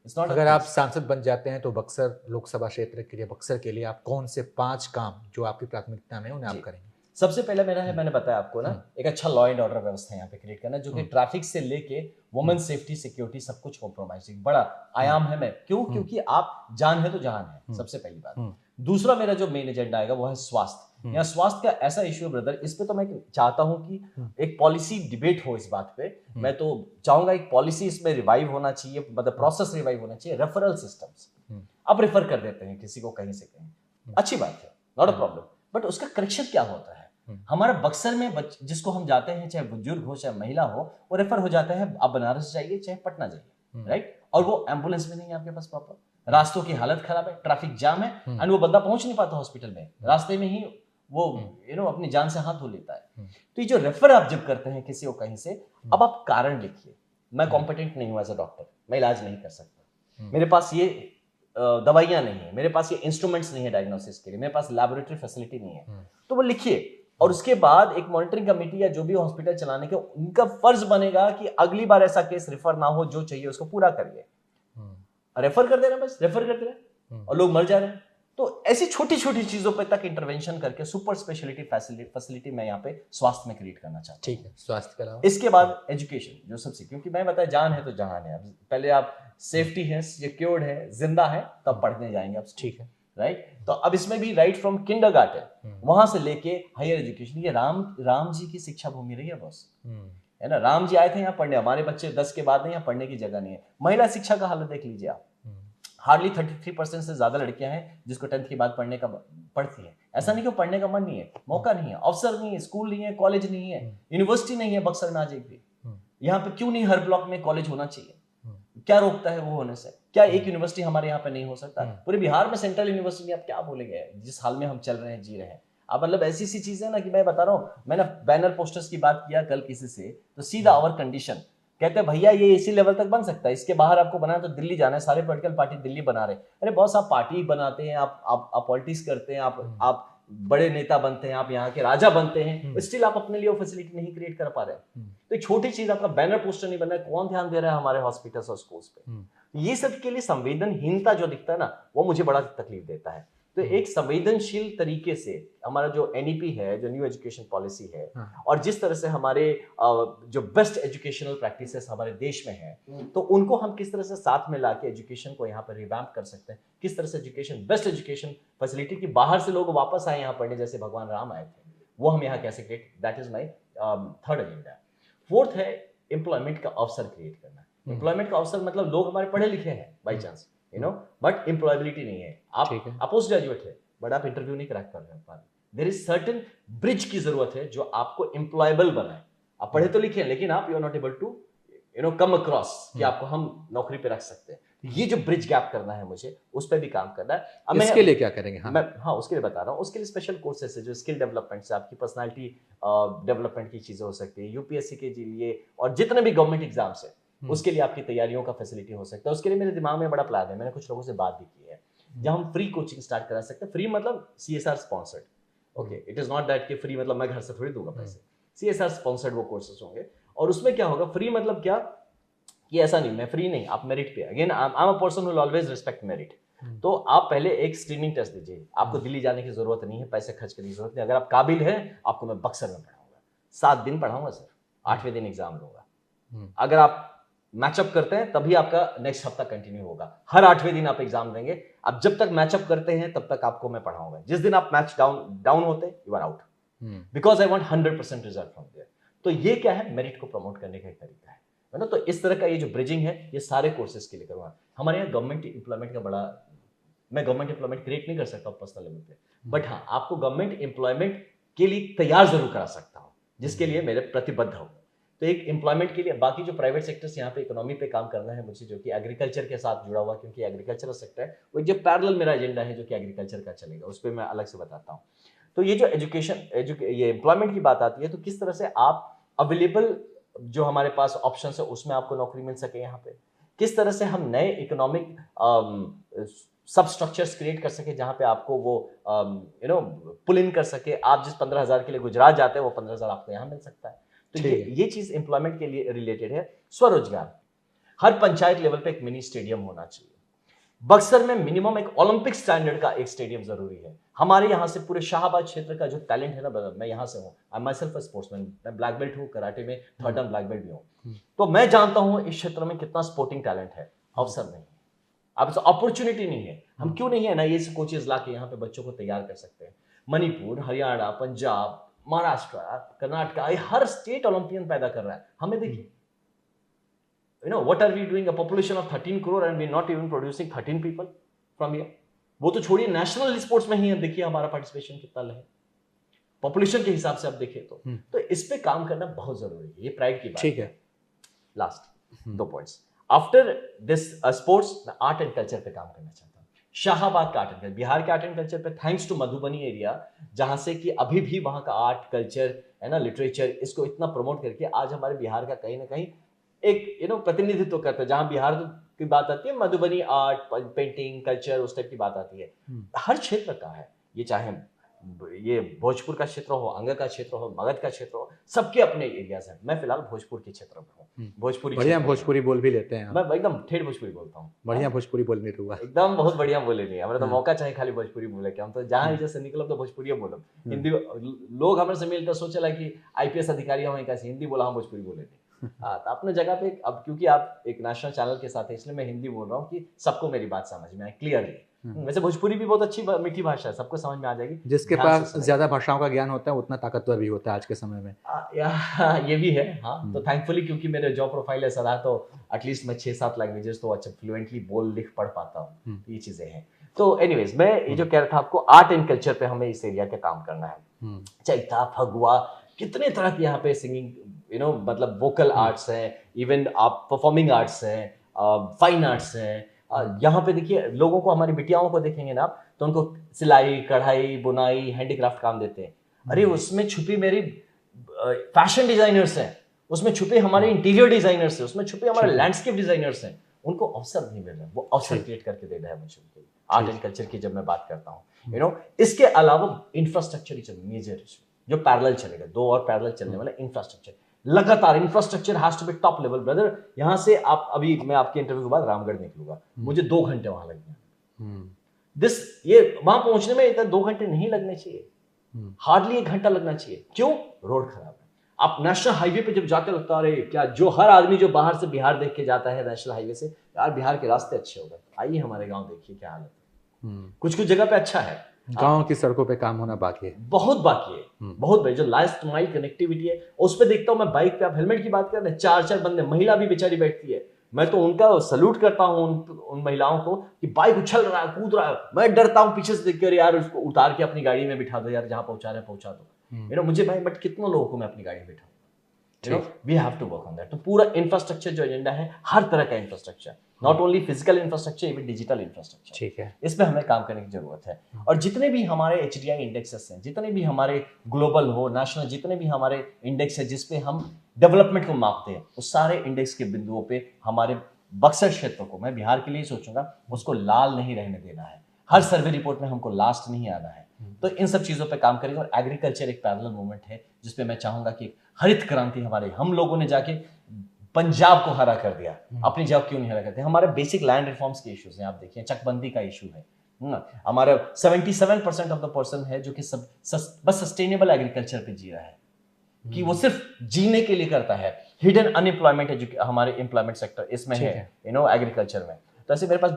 It's not. अगर आप सांसद बन जाते हैं तो बक्सर लोकसभा क्षेत्र के लिए, बक्सर के लिए आप कौन से 5 काम जो आपकी प्राथमिकता में उन्हें आप करेंगे? सबसे पहले मेरा है, मैंने बताया आपको ना, एक अच्छा लॉ एंड ऑर्डर व्यवस्था यहाँ पे क्रिएट करना, जो कि ट्रैफिक से लेके वुमेन सेफ्टी सिक्योरिटी सब कुछ कॉम्प्रोमाइज, बड़ा आयाम है। मैं क्योंकि आप जान है तो जहान है, सबसे पहली बात। दूसरा मेरा जो मेन एजेंडा आएगा वो है स्वास्थ्य। यहाँ स्वास्थ्य का ऐसा इश्यू है ब्रदर, इस पे तो मैं चाहता हूँ कि एक पॉलिसी डिबेट हो इस बात पे। मैं तो चाहूंगा एक पॉलिसी इसमें रिवाइव होना चाहिए, मतलब प्रोसेस रिवाइव होना चाहिए। रेफरल सिस्टम्स, अब रेफर कर देते हैं किसी को कहीं से कहीं, अच्छी बात है, नॉट अ प्रॉब्लम, बट उसका करेक्शन क्या होता है? हमारा बक्सर में जिसको हम जाते हैं, चाहे बुजुर्ग हो चाहे महिला हो, वो रेफर हो जाता है, आप बनारस जाइए चाहे पटना जाइए, राइट? और वो एम्बुलेंस में नहीं है आपके पास प्रॉपर, रास्तों की हालत खराब है, ट्रैफिक जाम है, एंड वो बंदा पहुंच नहीं पाता हॉस्पिटल में, रास्ते में ही वो अपनी जान से हाथ धो लेता है। तो ये जो रेफर आप जब करते हैं किसी को कहीं से, अब आप कारण लिखिए। मैं कॉम्पिटेंट नहीं हूं एज अ डॉक्टर, मैं इलाज नहीं कर सकता, मेरे पास ये दवाइयां नहीं है, मेरे पास ये इंस्ट्रूमेंट्स नहीं है डायग्नोसिस के लिए, मेरे पास लैबोरेटरी फैसिलिटी नहीं है, तो वो लिखिए। और उसके बाद एक मॉनिटरिंग कमेटी या जो भी हॉस्पिटल चलाने के, उनका फर्ज बनेगा कि अगली बार ऐसा केस रेफर ना हो, जो चाहिए उसको पूरा करिए। रेफर कर दे रहे हैं, बस रेफर कर दे रहे हैं और लोग मर जा रहे हैं। तो ऐसी छोटी छोटी चीजों पे तक इंटरवेंशन करके सुपर स्पेशलिटी फैसिलिटी मैं यहाँ पे स्वास्थ्य में क्रिएट करना चाहता हूँ। ठीक है, स्वास्थ्य के अलावा इसके बाद एजुकेशन, जो सबसे, क्योंकि मैं बताया जान है तो जहान है। पहले आप सेफ्टी है, सिक्योर्ड है, जिंदा है, तब पढ़ने जाएंगे आप। ठीक है, राइट? तो अब इसमें भी राइट फ्रॉम किंडरगार्टन वहां से लेके हायर एजुकेशन, ये राम जी की शिक्षा भूमि रही है बॉस, है ना? राम जी आए थे यहाँ पढ़ने, हमारे बच्चे 10 के बाद नहीं, यहाँ पढ़ने की जगह नहीं है। महिला शिक्षा का हालत देख लीजिए आप, हार्डली 33% से ज्यादा लड़कियां हैं जिसको 10th के बाद पढ़ती है। ऐसा नहीं कि पढ़ने का मन नहीं है, मौका नहीं है, अवसर नहीं है, स्कूल नहीं है, कॉलेज नहीं है, यूनिवर्सिटी नहीं है बक्सर में आज एक भी। यहाँ पे क्यों नहीं हर ब्लॉक में कॉलेज होना चाहिए? क्या रोकता है वो होने से? क्या एक यूनिवर्सिटी हमारे यहाँ पे नहीं हो सकता? पूरे बिहार में सेंट्रल यूनिवर्सिटी, आप क्या बोलेंगे जिस हाल में हम चल रहे हैं, जी रहे हैं। अब मतलब ऐसी सी चीजें ना कि मैं बता रहा हूँ, मैंने बैनर पोस्टर्स की बात किया कल किसी से, तो सीधा आवर कंडीशन कहते हैं भैया ये इसी लेवल तक बन सकता है, इसके बाहर आपको बनाना तो दिल्ली जाना है, सारे पॉलिटिकल पार्टी दिल्ली बना रहे। अरे बॉस, आप पार्टी बनाते हैं, आप पॉलिटिक्स करते हैं, आप बड़े नेता बनते हैं, आप यहाँ के राजा बनते हैं, स्टिल आप अपने लिए वो फैसिलिटी नहीं क्रिएट कर पा रहे। तो एक छोटी चीज, आपका बैनर पोस्टर नहीं बन रहा है, कौन ध्यान दे रहा है हमारे हॉस्पिटल्स और स्कूल्स पे? ये सब के लिए संवेदनहीनता जो दिखता है ना, वो मुझे बड़ा तकलीफ देता है। तो एक संवेदनशील तरीके से हमारा जो एनईपी है, जो न्यू एजुकेशन पॉलिसी है, और जिस तरह से हमारे जो बेस्ट एजुकेशनल प्रैक्टिसेस हमारे देश में है, तो उनको हम किस तरह से साथ में लाके एजुकेशन को यहाँ पर रिवैम्प कर सकते हैं, किस तरह से एजुकेशन, बेस्ट एजुकेशन फैसिलिटी की बाहर से लोग वापस आए यहाँ पढ़ने, जैसे भगवान राम आए थे, वो हम यहाँ कैसे create, that is my third agenda. Fourth है एम्प्लॉयमेंट का अवसर क्रिएट करना। एम्प्लॉयमेंट का अवसर मतलब लोग हमारे पढ़े लिखे हैं बाई चांस, बट एम्प्लॉयबिलिटी नहीं है। आप पोस्ट ग्रेजुएट है, बट आप इंटरव्यू नहीं क्रैक कर रहे। देयर इज सर्टेन ब्रिज की जरूरत है जो आपको एम्प्लॉयबल बनाए। आप पढ़े तो लिखे, लेकिन आप you are not able to come across कि आपको हम नौकरी पे रख सकते हैं। ये जो ब्रिज गैप करना है मुझे, उस पर भी काम करना है। अब इसके लिए क्या करेंगे? हाँ, उसके लिए बता रहा हूँ। उसके लिए स्पेशल कोर्सेस है, जो स्किल डेवलपमेंट से आपकी पर्सनालिटी डेवलपमेंट की चीजें हो सकती है, यूपीएससी के लिए और जितने भी गवर्नमेंट एग्जाम्स है, उसके लिए आपकी तैयारियों का फैसिलिटी हो सकता है। उसके लिए मेरे दिमाग में बड़ा प्लान है, मैंने कुछ लोगों से बात भी की है, जहां हम फ्री कोचिंग स्टार्ट करा सकते हैं। फ्री मतलब CSR sponsored, okay? It is not that कि फ्री मतलब मैं घर से थोड़ी दूंगा पैसे। CSR स्पॉन्सर्ड वो कोर्सेज होंगे। और उसमें क्या होगा, फ्री मतलब क्या कि ऐसा नहीं, मैं फ्री नहीं, आप मेरिट पे, again I am a person who will always respect merit. तो आप पहले एक स्क्रीनिंग टेस्ट दीजिए, आपको दिल्ली जाने की जरूरत नहीं है, पैसे खर्च करने की जरूरत नहीं। अगर आप काबिल हैं, आपको मैं बक्सर में पढ़ाऊंगा, 7 दिन पढ़ाऊंगा सर, 8वें दिन एग्जाम लूंगा। अगर आप मैचअप करते हैं तभी आपका नेक्स्ट हफ्ता कंटिन्यू होगा, हर 8वें दिन आप एग्जाम देंगे। आप जब तक मैचअप करते हैं तब तक आपको मैं पढ़ाऊंगा। जिस दिन आप मैच डाउन होते हैं, you are out, because I want 100% result from there. तो ये क्या है, मेरिट को प्रमोट करने का एक तरीका है ना? तो इस तरह का ये जो ब्रिजिंग है, ये सारे कोर्सेज के लिए करूंगा। हमारे यहाँ गवर्नमेंट एम्प्लॉयमेंट का बड़ा, मैं गवर्नमेंट एम्प्लॉयमेंट क्रिएट नहीं कर सकता पर्सनल लेवल पे, बट हाँ, आपको गवर्नमेंट एम्प्लॉयमेंट के लिए तैयार जरूर करा सकता हूँ, जिसके लिए मेरे प्रतिबद्ध हो। तो एक एम्प्लॉयमेंट के लिए, बाकी जो प्राइवेट सेक्टर्स यहाँ पे इकोनॉमी पे काम करना है मुझे, जो कि एग्रीकल्चर के साथ जुड़ा हुआ, क्योंकि एग्रीकल्चरल सेक्टर है, वो जो पैरेलल मेरा एजेंडा है जो कि एग्रीकल्चर का चलेगा, उस पर मैं अलग से बताता हूँ। तो ये जो ये एम्प्लॉयमेंट की बात आती है, तो किस तरह से आप अवेलेबल जो हमारे पास ऑप्शन है उसमें आपको नौकरी मिल सके यहाँ पे, किस तरह से हम नए इकोनॉमिक सब स्ट्रक्चर्स क्रिएट कर सके जहां पे आपको वो पुल इन कर सके। आप जिस 15,000 के लिए गुजरात जाते हैं, वो 15,000 आपको यहाँ मिल सकता है। तो ये चीज एम्प्लॉयमेंट के लिए रिलेटेड है। स्वरोजगार, हर पंचायत लेवल पे एक मिनी स्टेडियम होना चाहिए। बक्सर में मिनिमम एक ओलंपिक स्टैंडर्ड का एक स्टेडियम जरूरी है। हमारे यहाँ से पूरे शाहबाद क्षेत्र का जो टैलेंट है ना ब्रदर, मैं यहाँ से हूँ, आई माई सेल्फ अ स्पोर्ट्समैन, मैं ब्लैक बेल्ट हूँ, कराटे में 3rd टर्म ब्लैक बेल्ट भी हूँ, तो मैं जानता हूँ इस क्षेत्र में कितना स्पोर्टिंग टैलेंट है। अवसर नहीं है, अब अपॉर्चुनिटी नहीं है। हम क्यों नहीं है ना ये कोचेस ला के यहाँ पे बच्चों को तैयार कर सकते हैं। मणिपुर, हरियाणा, पंजाब, महाराष्ट्र, कर्नाटका, ये हर स्टेट ओलंपियन पैदा कर रहा है। हमें देखिए, you know what are we doing, a population of 13 crore and we're not even producing 13 people from here। वो तो छोड़िए, नेशनल स्पोर्ट्स में ही है, देखिए हमारा पार्टिसिपेशन कितना है पॉपुलेशन के हिसाब से आप देखें तो इस पे काम करना बहुत जरूरी है। ये प्राइड की बात ठीक है। Last 2 points after this sports, मैं आर्ट एंड कल्चर पे काम करना चाहता हूँ। शाहाबाद का आर्ट एंड कल्चर, बिहार के आर्ट एंड कल्चर पे थैंक्स टू मधुबनी एरिया, जहां से कि अभी भी वहां का आर्ट कल्चर है ना, लिटरेचर, इसको इतना प्रमोट करके आज हमारे बिहार का कहीं ना कहीं एक प्रतिनिधित्व करता है। जहां बिहार की बात आती है, मधुबनी आर्ट, पेंटिंग, कल्चर, उस टाइप की बात आती है। हर क्षेत्र का है ये, चाहे ये भोजपुर का क्षेत्र हो, अंग का क्षेत्र हो, मगध का क्षेत्र हो, सबके अपने एरियाज हैं। मैं फिलहाल भोजपुर के क्षेत्र में हूँ, भोजपुरी बढ़िया भोजपुरी बोल भी लेते हैं। मैं एकदम ठेठ भोजपुरी बोलता हूँ। बढ़िया भोजपुरी बोलने हुआ एकदम बहुत बढ़िया बोले नहीं, हमारा तो मौका चाहिए खाली भोजपुरी बोले के, हम तो जहाँ इधर से निकलो तो भोजपुरी बोलो। हिंदी लोग हमारे से मिलकर सोचेला कि IPS अधिकारी हमें कैसे हिंदी बोला, हम भोजपुरी बोले नहीं। हाँ, तो अपने जगह पे अब क्योंकि आप एक नेशनल चैनल के साथ है, इसलिए मैं हिंदी बोल रहा हूँ कि सबको मेरी बात समझ में आए क्लियरली। वैसे भोजपुरी भी बहुत अच्छी मीठी भाषा है, सबको समझ में आ जाएगी। जिसके पास ज्यादा भाषाओं का ज्ञान होता है उतना ताकतवर भी होता है आज के समय में। ये भी है हाँ। तो थैंकफुली क्योंकि मेरे जॉब प्रोफाइल ऐसा रहा, तो एटलीस्ट मैं 6-7 लैंग्वेजेस तो अच्छा फ्लुएंटली बोल लिख पढ़ पाता हूँ। ये चीजें हैं। तो एनीवेज, मैं ये जो कह रहा था आपको, आर्ट एंड कल्चर पे हमें इस एरिया के काम करना है। चैता, फगुआ, कितने तरह के यहाँ पे सिंगिंग मतलब वोकल आर्ट्स हैं, इवन आप परफॉर्मिंग आर्ट्स हैं, फाइन आर्ट्स हैं। यहाँ पे देखिए, लोगों को, हमारी बिटियाओं को देखेंगे ना आप, तो उनको सिलाई, कढ़ाई, बुनाई, हैंडीक्राफ्ट काम देते हैं। अरे उसमें छुपी मेरी फैशन डिजाइनर्स हैं, उसमें छुपे हमारे इंटीरियर डिजाइनर्स हैं, उसमें छुपे हमारे लैंडस्केप डिजाइनर्स हैं। उनको अवसर नहीं मिल रहा, वो अवसर क्रिएट करके दे रहा है मुझे आर्ट एंड कल्चर की। जब मैं बात करता हूँ इसके अलावा इंफ्रास्ट्रक्चर इज मेजर इशू जो पैरेलल चलेगा, 2 और पैरेलल चलने वाला इंफ्रास्ट्रक्चर, लगातार infrastructure has to be top level brother. यहाँ से आप, अभी मैं आपके इंटरव्यू के बाद रामगढ़ निकलूंगा, मुझे 2 घंटे वहां लग गए। ये वहां पहुंचने में इतना 2 घंटे नहीं लगने चाहिए, हार्डली 1 घंटा लगना चाहिए। क्यों? रोड खराब है। आप नेशनल हाईवे पे जब जाते लगता है क्या, जो हर आदमी जो बाहर से बिहार देख के जाता है नेशनल हाईवे से, यार बिहार के रास्ते अच्छे हो गए। आइए हमारे गाँव देखिए क्या हालत है। कुछ जगह पे अच्छा है, गांव की सड़कों पे काम होना बाकी है, बहुत बाकी है, बहुत बड़ी। जो लास्ट माइल कनेक्टिविटी है उस पे देखता हूँ मैं, बाइक पे आप हेलमेट की बात कर रहे हैं, 4-4 बंदे, महिला भी बेचारी बैठती है। मैं तो उनका सल्यूट करता हूँ उन महिलाओं को कि बाइक उछल रहा है, कूद रहा है। मैं डरता हूँ पीछे से देख कर, यार उसको उतार के अपनी गाड़ी में बिठा दो यार, जहाँ पहुंचा रहे पहुंचा दो। मुझे भाई, बट कितने लोगों को मैं अपनी गाड़ी में बिठाऊँ? We have to work on that. तो पूरा इंफ्रास्ट्रक्चर जो एजेंडा है, हर तरह का infrastructure, not only physical infrastructure, even digital infrastructure, ठीक है, इस पे हमें काम करने की जरूरत है। और जितने भी हमारे HDI इंडेक्सेस हैं, जितने भी हमारे ग्लोबल हो, नेशनल, जितने भी हमारे इंडेक्स है जिसपे हम डेवलपमेंट को मापते हैं, उस सारे इंडेक्स के बिंदुओं पे हमारे बक्सर क्षेत्र को, मैं बिहार के लिए सोचूंगा, उसको लाल नहीं रहने देना है। हर सर्वे रिपोर्ट में हमको लास्ट नहीं आना है। तो इन सब चीजों पे काम करेंगे। और एग्रीकल्चर एक पैरेलल मूवमेंट है जिसपे मैं चाहूंगा कि हरित क्रांति, हमारे हम लोगों ने जाके पंजाब को हरा कर दिया, अपनी जगह क्यों नहीं हरा करते? हमारे बेसिक लैंड रिफॉर्म्स के इश्यूज हैं, आप देखिए चकबंदी का इशू है। हमारा 77% ऑफ द पर्सन है जो कि बस सस्टेनेबल एग्रीकल्चर पे जी रहा है, कि वो सिर्फ जीने के लिए करता है। हिडन अनएम्प्लॉयमेंट है जो हमारे एम्प्लॉयमेंट सेक्टर इसमें है, एग्रीकल्चर में। तो ऐसे मेरे पास